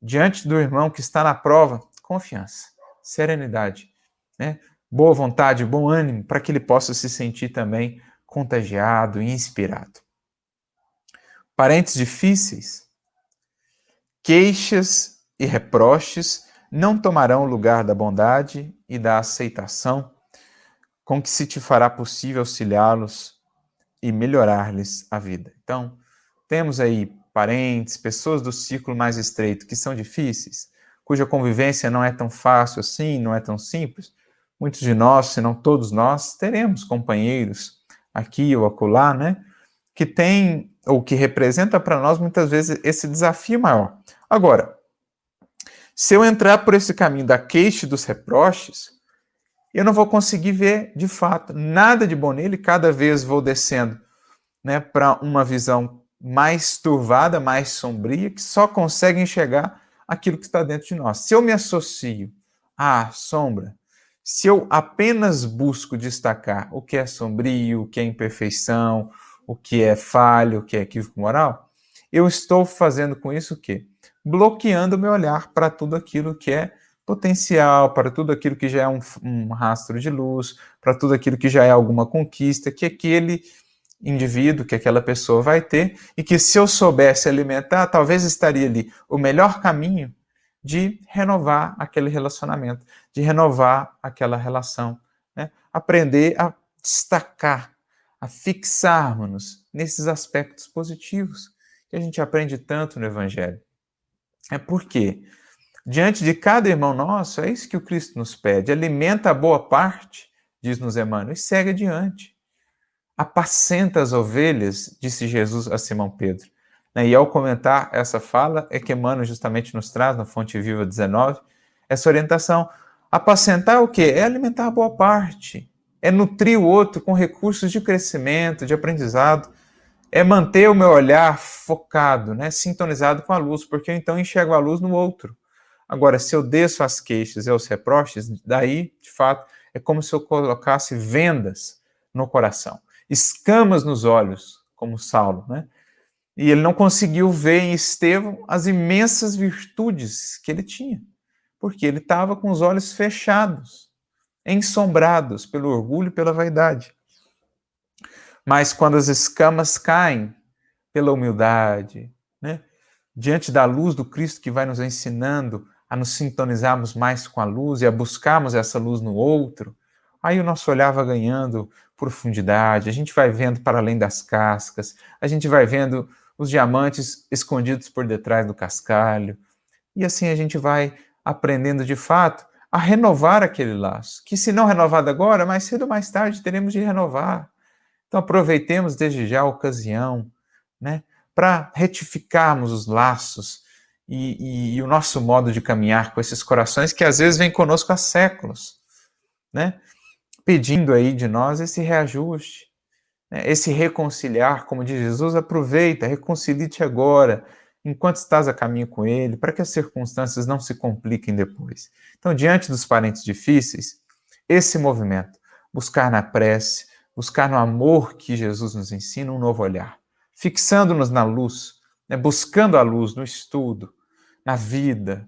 diante do irmão que está na prova, confiança, serenidade, né? Boa vontade, bom ânimo, para que ele possa se sentir também contagiado e inspirado. Parentes difíceis, queixas e reproches não tomarão o lugar da bondade e da aceitação com que se te fará possível auxiliá-los e melhorar-lhes a vida. Então, temos aí parentes, pessoas do círculo mais estreito que são difíceis, cuja convivência não é tão fácil assim, não é tão simples. Muitos de nós, se não todos nós, teremos companheiros aqui ou acolá, né, que tem ou que representa para nós muitas vezes esse desafio maior. Agora, se eu entrar por esse caminho da queixa e dos reproches, eu não vou conseguir ver, de fato, nada de bom nele, cada vez vou descendo, né, para uma visão mais turvada, mais sombria, que só consegue enxergar aquilo que está dentro de nós. Se eu me associo à sombra, se eu apenas busco destacar o que é sombrio, o que é imperfeição, o que é falho, o que é equívoco moral, eu estou fazendo com isso o quê? Bloqueando o meu olhar para tudo aquilo que é potencial, para tudo aquilo que já é um rastro de luz, para tudo aquilo que já é alguma conquista, que aquele indivíduo, que aquela pessoa vai ter, e que se eu soubesse alimentar, talvez estaria ali o melhor caminho de renovar aquele relacionamento, de renovar aquela relação, né? Aprender a destacar, a fixarmos-nos nesses aspectos positivos que a gente aprende tanto no Evangelho. É porque, diante de cada irmão nosso, é isso que o Cristo nos pede, alimenta a boa parte, diz-nos Emmanuel, e segue adiante. Apacenta as ovelhas, disse Jesus a Simão Pedro. E ao comentar essa fala, é que Emmanuel justamente nos traz, na Fonte Viva 19, essa orientação. Apacentar o quê? É alimentar a boa parte. É nutrir o outro com recursos de crescimento, de aprendizado. É manter o meu olhar focado, né, sintonizado com a luz, porque eu então enxergo a luz no outro. Agora, se eu desço as queixas e os reproches, daí, de fato, é como se eu colocasse vendas no coração, escamas nos olhos, como Saulo, né? E ele não conseguiu ver em Estevão as imensas virtudes que ele tinha, porque ele estava com os olhos fechados, ensombrados pelo orgulho e pela vaidade. Mas quando as escamas caem pela humildade, né? Diante da luz do Cristo que vai nos ensinando a nos sintonizarmos mais com a luz e a buscarmos essa luz no outro, aí o nosso olhar vai ganhando profundidade, a gente vai vendo para além das cascas, a gente vai vendo os diamantes escondidos por detrás do cascalho, e assim a gente vai aprendendo de fato a renovar aquele laço, que se não renovado agora, mais cedo ou mais tarde teremos de renovar. Então aproveitemos desde já a ocasião, né, para retificarmos os laços e o nosso modo de caminhar com esses corações que às vezes vêm conosco há séculos, né, pedindo aí de nós esse reajuste, né, esse reconciliar, como diz Jesus, aproveita, reconcilie-te agora, enquanto estás a caminho com Ele, para que as circunstâncias não se compliquem depois. Então, diante dos parentes difíceis, esse movimento, buscar na prece, buscar no amor que Jesus nos ensina um novo olhar, fixando-nos na luz, né, buscando a luz no estudo, na vida,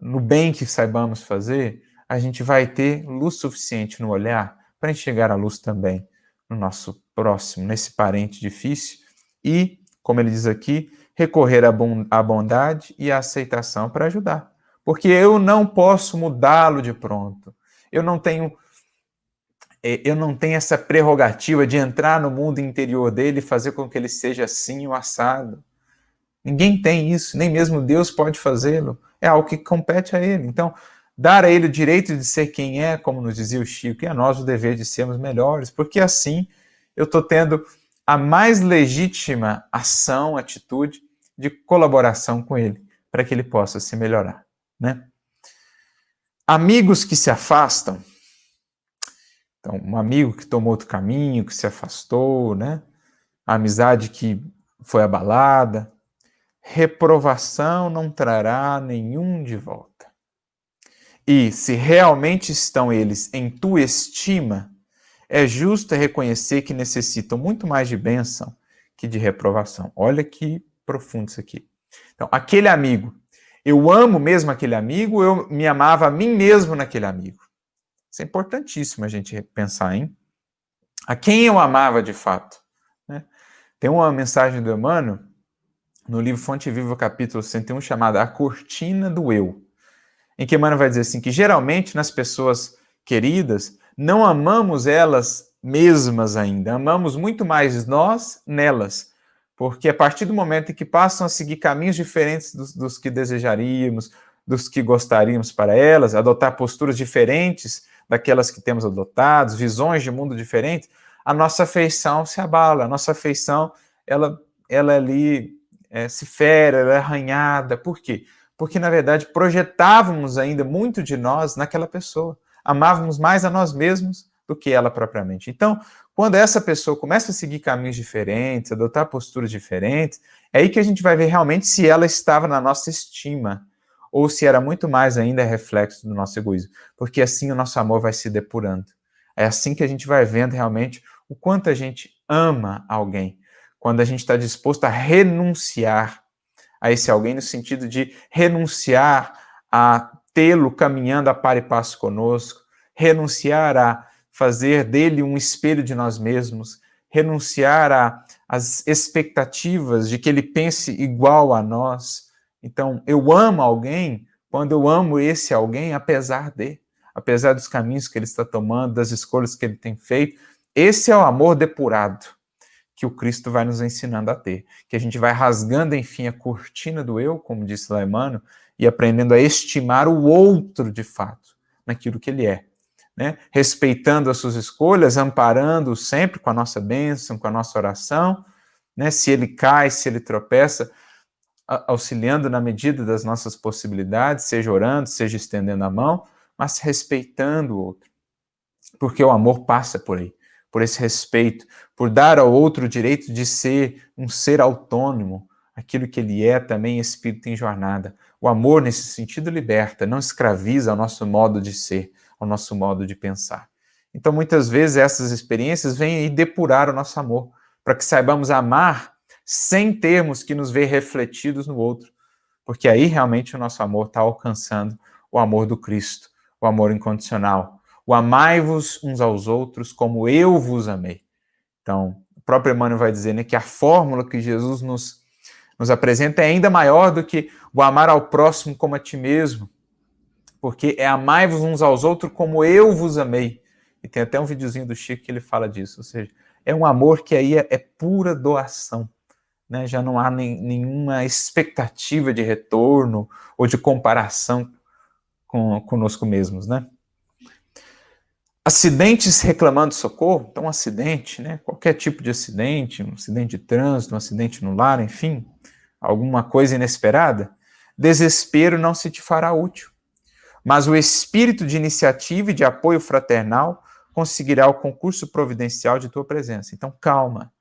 no bem que saibamos fazer, a gente vai ter luz suficiente no olhar para enxergar a luz também no nosso próximo, nesse parente difícil e, como ele diz aqui, recorrer à bondade e à aceitação para ajudar. Porque eu não posso mudá-lo de pronto. Eu não tenho essa prerrogativa de entrar no mundo interior dele e fazer com que ele seja assim o assado. Ninguém tem isso, nem mesmo Deus pode fazê-lo. É algo que compete a ele. Então, dar a ele o direito de ser quem é, como nos dizia o Chico, e a nós o dever de sermos melhores, porque assim eu estou tendo a mais legítima ação, atitude de colaboração com ele, para que ele possa se melhorar, né? Amigos que se afastam, então, um amigo que tomou outro caminho, que se afastou, né? A amizade que foi abalada, reprovação não trará nenhum de volta. E se realmente estão eles em tua estima, é justo reconhecer que necessitam muito mais de bênção que de reprovação. Olha que profundo isso aqui. Então, aquele amigo, eu amo mesmo aquele amigo, eu me amava a mim mesmo naquele amigo. Isso é importantíssimo a gente pensar, hein? A quem eu amava de fato, né? Tem uma mensagem do Emmanuel no livro Fonte Viva, capítulo 101, chamada A Cortina do Eu, em que Emmanuel vai dizer assim, que geralmente nas pessoas queridas, não amamos elas mesmas ainda, amamos muito mais nós nelas, porque a partir do momento em que passam a seguir caminhos diferentes dos que desejaríamos, dos que gostaríamos para elas, adotar posturas diferentes daquelas que temos adotadas, visões de mundo diferentes, a nossa afeição se abala, a nossa afeição, ela ali se fere, ela é arranhada. Por quê? Porque, na verdade, projetávamos ainda muito de nós naquela pessoa. Amávamos mais a nós mesmos do que ela propriamente. Então, quando essa pessoa começa a seguir caminhos diferentes, adotar posturas diferentes, é aí que a gente vai ver realmente se ela estava na nossa estima, ou se era muito mais ainda reflexo do nosso egoísmo. Porque assim o nosso amor vai se depurando. É assim que a gente vai vendo realmente o quanto a gente ama alguém, quando a gente está disposto a renunciar a esse alguém, no sentido de renunciar a tê-lo caminhando a par e passo conosco, renunciar a fazer dele um espelho de nós mesmos, renunciar às expectativas de que ele pense igual a nós. Então, eu amo alguém quando eu amo esse alguém apesar dos caminhos que ele está tomando, das escolhas que ele tem feito. Esse é o amor depurado que o Cristo vai nos ensinando a ter, que a gente vai rasgando, enfim, a cortina do eu, como disse lá Emmanuel, e aprendendo a estimar o outro de fato, naquilo que ele é, né? Respeitando as suas escolhas, amparando-o sempre com a nossa bênção, com a nossa oração, né? Se ele cai, se ele tropeça, auxiliando na medida das nossas possibilidades, seja orando, seja estendendo a mão, mas respeitando o outro, porque o amor passa por aí, por esse respeito, por dar ao outro o direito de ser um ser autônomo, aquilo que ele é também espírito em jornada. O amor, nesse sentido, liberta, não escraviza ao nosso modo de ser, ao nosso modo de pensar. Então, muitas vezes, essas experiências vêm aí depurar o nosso amor, para que saibamos amar sem termos que nos ver refletidos no outro, porque aí realmente o nosso amor está alcançando o amor do Cristo, o amor incondicional. O amai-vos uns aos outros como eu vos amei. Então, o próprio Emmanuel vai dizer, né, que a fórmula que Jesus nos apresenta é ainda maior do que o amar ao próximo como a ti mesmo, porque é amai-vos uns aos outros como eu vos amei. E tem até um videozinho do Chico que ele fala disso, ou seja, é um amor que aí é pura doação, né? Já não há nenhuma expectativa de retorno ou de comparação conosco mesmos, né? Acidentes reclamando socorro, então um acidente, né? Qualquer tipo de acidente, um acidente de trânsito, um acidente no lar, enfim, alguma coisa inesperada, desespero não se te fará útil, mas o espírito de iniciativa e de apoio fraternal conseguirá o concurso providencial de tua presença. Então, calma.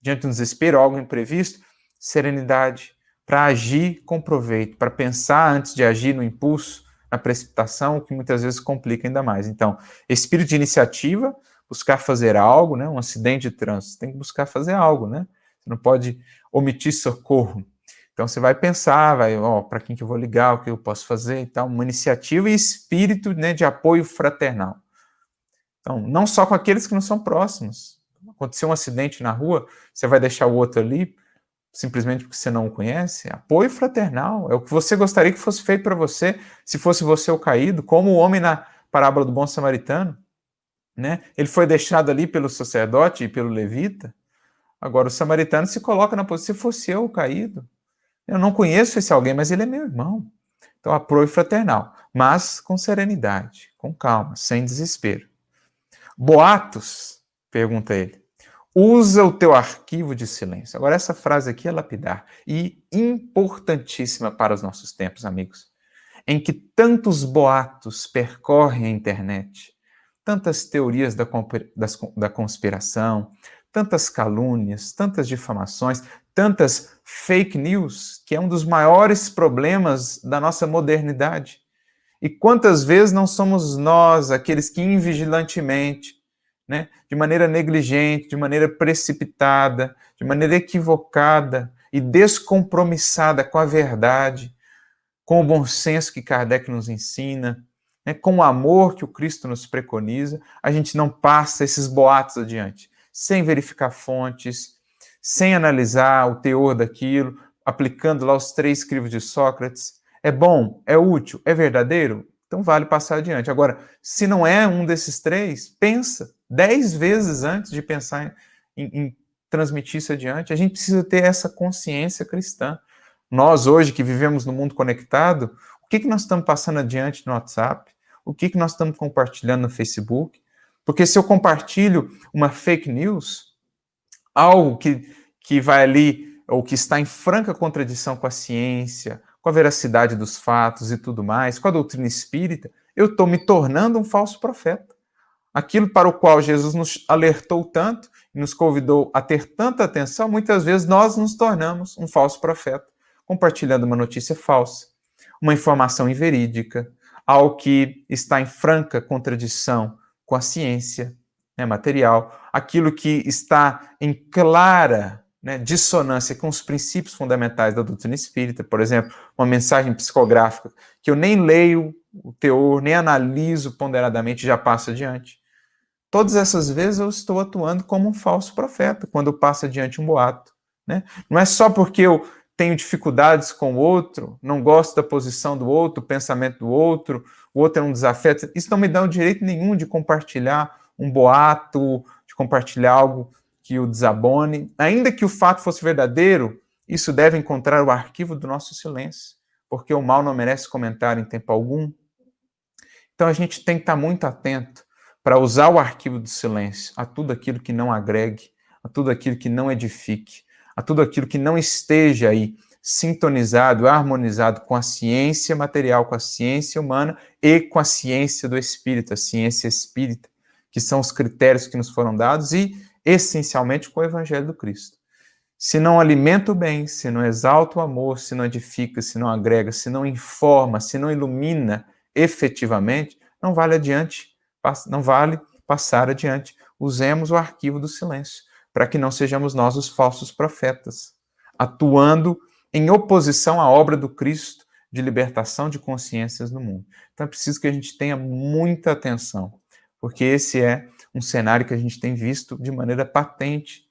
Diante do desespero, algo imprevisto, serenidade, para agir com proveito, para pensar antes de agir no impulso, na precipitação, o que muitas vezes complica ainda mais. Então, espírito de iniciativa, buscar fazer algo, né? Um acidente de trânsito, tem que buscar fazer algo, né? Você não pode omitir socorro. Então, você vai pensar, para quem que eu vou ligar, o que eu posso fazer e tal, uma iniciativa e espírito, né, de apoio fraternal. Então, não só com aqueles que não são próximos. Aconteceu um acidente na rua, você vai deixar o outro ali simplesmente porque você não o conhece? Apoio fraternal, é o que você gostaria que fosse feito para você, se fosse você o caído, como o homem na parábola do bom samaritano, né? Ele foi deixado ali pelo sacerdote e pelo levita. Agora o samaritano se coloca na posição, se fosse eu o caído, eu não conheço esse alguém, mas ele é meu irmão. Então apoio fraternal, mas com serenidade, com calma, sem desespero. Boatos? Pergunta ele. Usa o teu arquivo de silêncio. Agora, essa frase aqui é lapidar e importantíssima para os nossos tempos, amigos, em que tantos boatos percorrem a internet, tantas teorias da conspiração, tantas calúnias, tantas difamações, tantas fake news, que é um dos maiores problemas da nossa modernidade. E quantas vezes não somos nós aqueles que invigilantemente, né, de maneira negligente, de maneira precipitada, de maneira equivocada e descompromissada com a verdade, com o bom senso que Kardec nos ensina, né, com o amor que o Cristo nos preconiza, a gente não passa esses boatos adiante, sem verificar fontes, sem analisar o teor daquilo, aplicando lá os 3 crivos de Sócrates. É bom? É útil? É verdadeiro? Então vale passar adiante. Agora, se não é um desses 3, pensa 10 vezes antes de pensar em transmitir isso adiante. A gente precisa ter essa consciência cristã. Nós, hoje, que vivemos no mundo conectado, o que nós estamos passando adiante no WhatsApp? O que nós estamos compartilhando no Facebook? Porque se eu compartilho uma fake news, algo que vai ali, ou que está em franca contradição com a ciência, com a veracidade dos fatos e tudo mais, com a doutrina espírita, eu estou me tornando um falso profeta. Aquilo para o qual Jesus nos alertou tanto e nos convidou a ter tanta atenção, muitas vezes nós nos tornamos um falso profeta, compartilhando uma notícia falsa, uma informação inverídica, algo que está em franca contradição com a ciência, né, material, aquilo que está em clara, né, dissonância com os princípios fundamentais da doutrina espírita, por exemplo, uma mensagem psicográfica que eu nem leio o teor, nem analiso ponderadamente e já passo adiante. Todas essas vezes eu estou atuando como um falso profeta, quando eu passo adiante um boato. Né? Não é só porque eu tenho dificuldades com o outro, não gosto da posição do outro, do pensamento do outro, o outro é um desafeto. Isso não me dá o direito nenhum de compartilhar um boato, de compartilhar algo que o desabone. Ainda que o fato fosse verdadeiro, isso deve encontrar o arquivo do nosso silêncio, porque o mal não merece comentário em tempo algum. Então a gente tem que estar muito atento para usar o arquivo do silêncio a tudo aquilo que não agregue, a tudo aquilo que não edifique, a tudo aquilo que não esteja aí sintonizado, harmonizado com a ciência material, com a ciência humana e com a ciência do espírito, a ciência espírita, que são os critérios que nos foram dados e, essencialmente, com o Evangelho do Cristo. Se não alimenta o bem, se não exalta o amor, se não edifica, se não agrega, se não informa, se não ilumina efetivamente, não vale passar adiante. Usemos o arquivo do silêncio, para que não sejamos nós os falsos profetas, atuando em oposição à obra do Cristo de libertação de consciências no mundo. Então é preciso que a gente tenha muita atenção, porque esse é um cenário que a gente tem visto de maneira patente,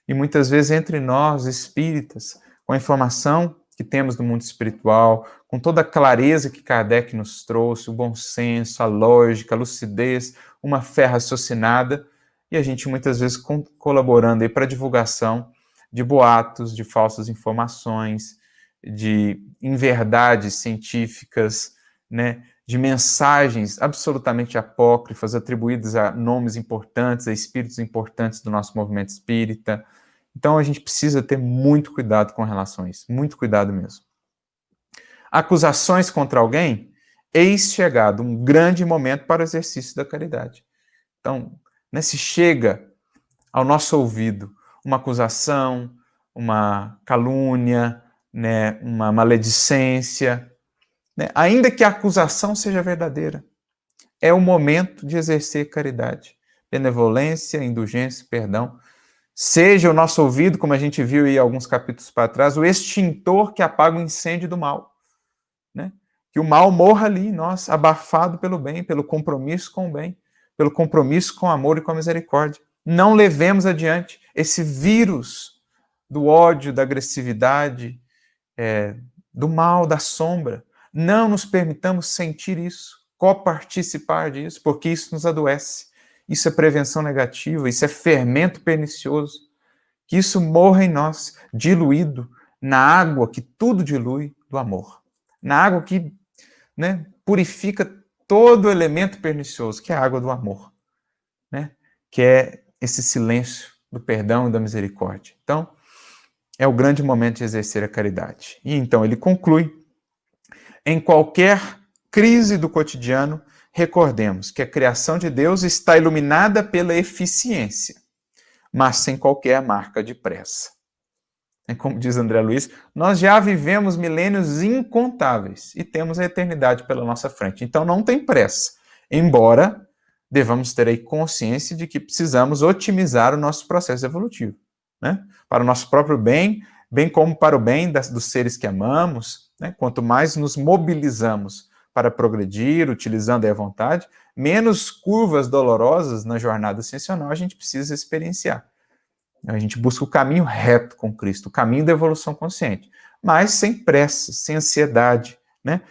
e muitas vezes entre nós, espíritas, com a informação que temos do mundo espiritual, com toda a clareza que Kardec nos trouxe, o bom senso, a lógica, a lucidez, uma fé raciocinada, e a gente muitas vezes colaborando aí para a divulgação de boatos, de falsas informações, de inverdades científicas, né, de mensagens absolutamente apócrifas atribuídas a nomes importantes, a espíritos importantes do nosso movimento espírita. Então a gente precisa ter muito cuidado com relação a isso, muito cuidado mesmo. Acusações contra alguém, eis chegado um grande momento para o exercício da caridade. Então, né, se chega ao nosso ouvido uma acusação, uma calúnia, né, uma maledicência, né, ainda que a acusação seja verdadeira, é o momento de exercer caridade, benevolência, indulgência, perdão. Seja o nosso ouvido, como a gente viu aí alguns capítulos para trás, o extintor que apaga o incêndio do mal. Né? Que o mal morra ali em nós, abafado pelo bem, pelo compromisso com o bem, pelo compromisso com o amor e com a misericórdia. Não levemos adiante esse vírus do ódio, da agressividade, do mal, da sombra. Não nos permitamos sentir isso, coparticipar disso, porque isso nos adoece. Isso é prevenção negativa, isso é fermento pernicioso. Que isso morra em nós, diluído na água que tudo dilui do amor. Na água que, né, purifica todo elemento pernicioso, que é a água do amor. Né? Que é esse silêncio do perdão e da misericórdia. Então, é o grande momento de exercer a caridade. E então ele conclui: em qualquer crise do cotidiano, recordemos que a criação de Deus está iluminada pela eficiência, mas sem qualquer marca de pressa. Como diz André Luiz, nós já vivemos milênios incontáveis e temos a eternidade pela nossa frente. Então não tem pressa, embora devamos ter aí consciência de que precisamos otimizar o nosso processo evolutivo, né? Para o nosso próprio bem, bem como para o bem dos seres que amamos. Né? Quanto mais nos mobilizamos para progredir, utilizando a vontade, menos curvas dolorosas na jornada ascensional a gente precisa experienciar. A gente busca o caminho reto com Cristo, o caminho da evolução consciente, mas sem pressa, sem ansiedade, né?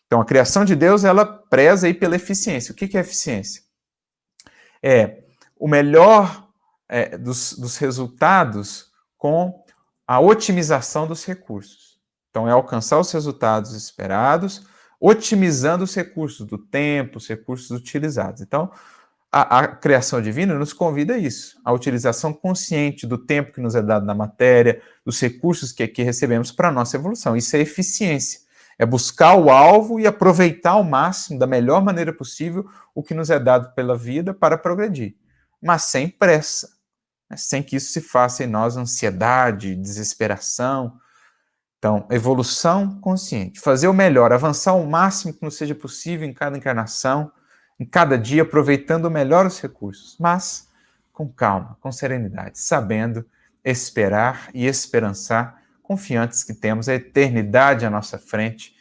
Então, a criação de Deus, ela preza aí pela eficiência. O que é eficiência? É o melhor dos resultados com a otimização dos recursos. Então, é alcançar os resultados esperados, otimizando os recursos do tempo, os recursos utilizados. Então, a criação divina nos convida a isso, a utilização consciente do tempo que nos é dado na matéria, dos recursos que aqui recebemos para a nossa evolução. Isso é eficiência, é buscar o alvo e aproveitar ao máximo, da melhor maneira possível, o que nos é dado pela vida para progredir, mas sem pressa, né? Sem que isso se faça em nós ansiedade, desesperação. Então, evolução consciente, fazer o melhor, avançar o máximo que nos seja possível em cada encarnação, em cada dia, aproveitando melhor os recursos, mas com calma, com serenidade, sabendo esperar e esperançar, confiantes que temos a eternidade à nossa frente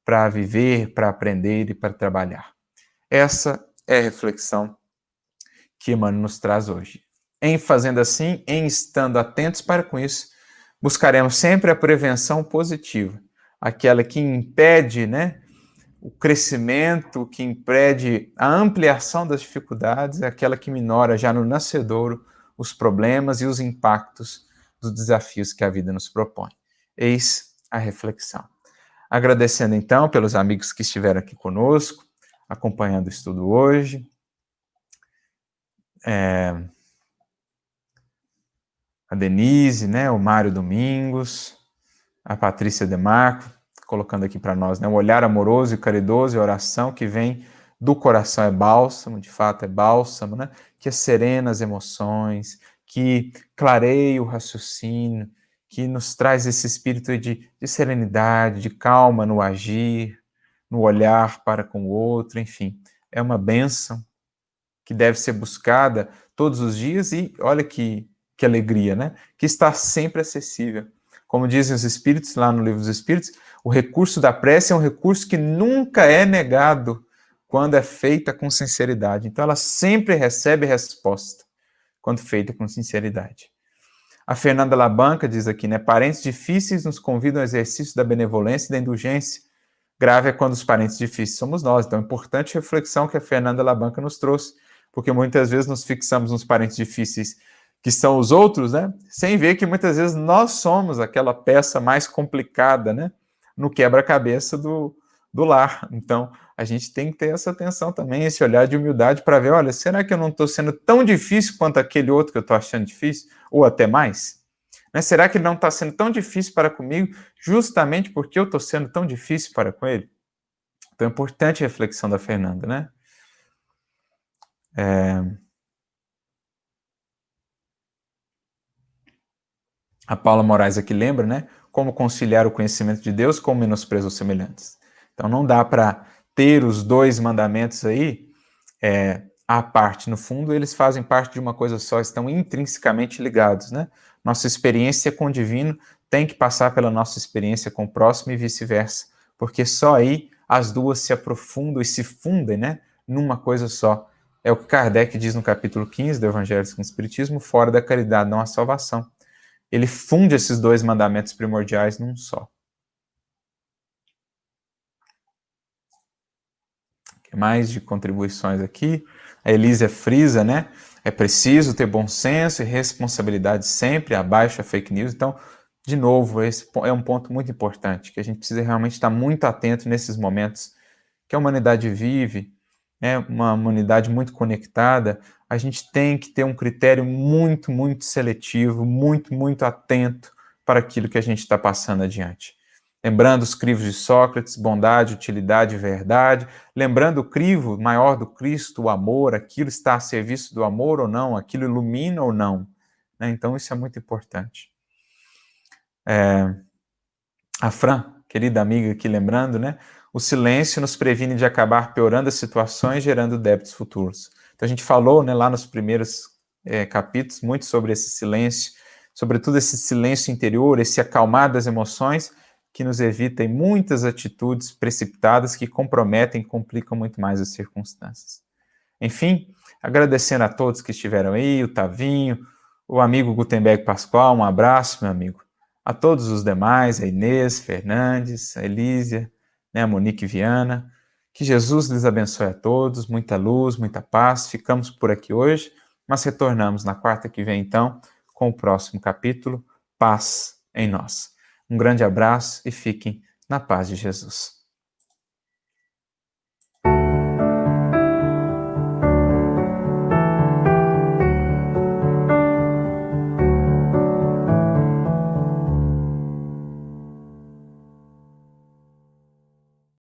para viver, para aprender e para trabalhar. Essa é a reflexão que Emmanuel nos traz hoje. Em fazendo assim, em estando atentos para com isso, buscaremos sempre a prevenção positiva, aquela que impede, o crescimento, que impede a ampliação das dificuldades, é aquela que minora já no nascedouro os problemas e os impactos dos desafios que a vida nos propõe. Eis a reflexão. Agradecendo então pelos amigos que estiveram aqui conosco, acompanhando o estudo hoje. A Denise, o Mário Domingos, a Patrícia Demarco, colocando aqui para nós, o olhar amoroso e caridoso e oração que vem do coração é bálsamo, de fato é bálsamo, que serena as emoções, que clareia o raciocínio, que nos traz esse espírito de serenidade, de calma no agir, no olhar para com o outro, enfim, é uma bênção que deve ser buscada todos os dias e olha que alegria, que está sempre acessível. Como dizem os Espíritos, lá no Livro dos Espíritos, o recurso da prece é um recurso que nunca é negado quando é feita com sinceridade. Então, ela sempre recebe resposta quando feita com sinceridade. A Fernanda Labanca diz aqui, parentes difíceis nos convidam ao exercício da benevolência e da indulgência. Grave é quando os parentes difíceis somos nós. Então, é importante reflexão que a Fernanda Labanca nos trouxe, porque muitas vezes nos fixamos nos parentes difíceis que são os outros, sem ver que muitas vezes nós somos aquela peça mais complicada, no quebra-cabeça do lar. Então, a gente tem que ter essa atenção também, esse olhar de humildade para ver, olha, será que eu não estou sendo tão difícil quanto aquele outro que eu estou achando difícil? Ou até mais? Será que ele não está sendo tão difícil para comigo justamente porque eu estou sendo tão difícil para com ele? Então, é importante a reflexão da Fernanda, A Paula Moraes aqui lembra, como conciliar o conhecimento de Deus com o menosprezo aos semelhantes. Então, não dá para ter os dois mandamentos aí à parte. No fundo, eles fazem parte de uma coisa só, estão intrinsecamente ligados, Nossa experiência com o divino tem que passar pela nossa experiência com o próximo e vice-versa, porque só aí as duas se aprofundam e se fundem, numa coisa só. É o que Kardec diz no capítulo 15 do Evangelho segundo o Espiritismo, fora da caridade não há salvação. Ele funde esses dois mandamentos primordiais num só. O que mais de contribuições aqui? A Elísia frisa, É preciso ter bom senso e responsabilidade sempre, abaixo a fake news. Então, de novo, esse é um ponto muito importante, que a gente precisa realmente estar muito atento nesses momentos que a humanidade vive, uma humanidade muito conectada. A gente tem que ter um critério muito, muito seletivo, muito, muito atento para aquilo que a gente está passando adiante. Lembrando os crivos de Sócrates, bondade, utilidade e verdade. Lembrando o crivo maior do Cristo, o amor, aquilo está a serviço do amor ou não, aquilo ilumina ou não. Então, isso é muito importante. A Fran, querida amiga aqui lembrando, o silêncio nos previne de acabar piorando as situações, gerando débitos futuros. Então, a gente falou lá nos primeiros capítulos muito sobre esse silêncio, sobretudo esse silêncio interior, esse acalmar das emoções, que nos evita muitas atitudes precipitadas que comprometem e complicam muito mais as circunstâncias. Enfim, agradecendo a todos que estiveram aí, o Tavinho, o amigo Gutenberg Pascoal, um abraço, meu amigo. A todos os demais, a Inês Fernandes, a Elísia, a Monique Viana. Que Jesus lhes abençoe a todos, muita luz, muita paz. Ficamos por aqui hoje, mas retornamos na quarta que vem, então, com o próximo capítulo, Paz em Nós. Um grande abraço e fiquem na paz de Jesus.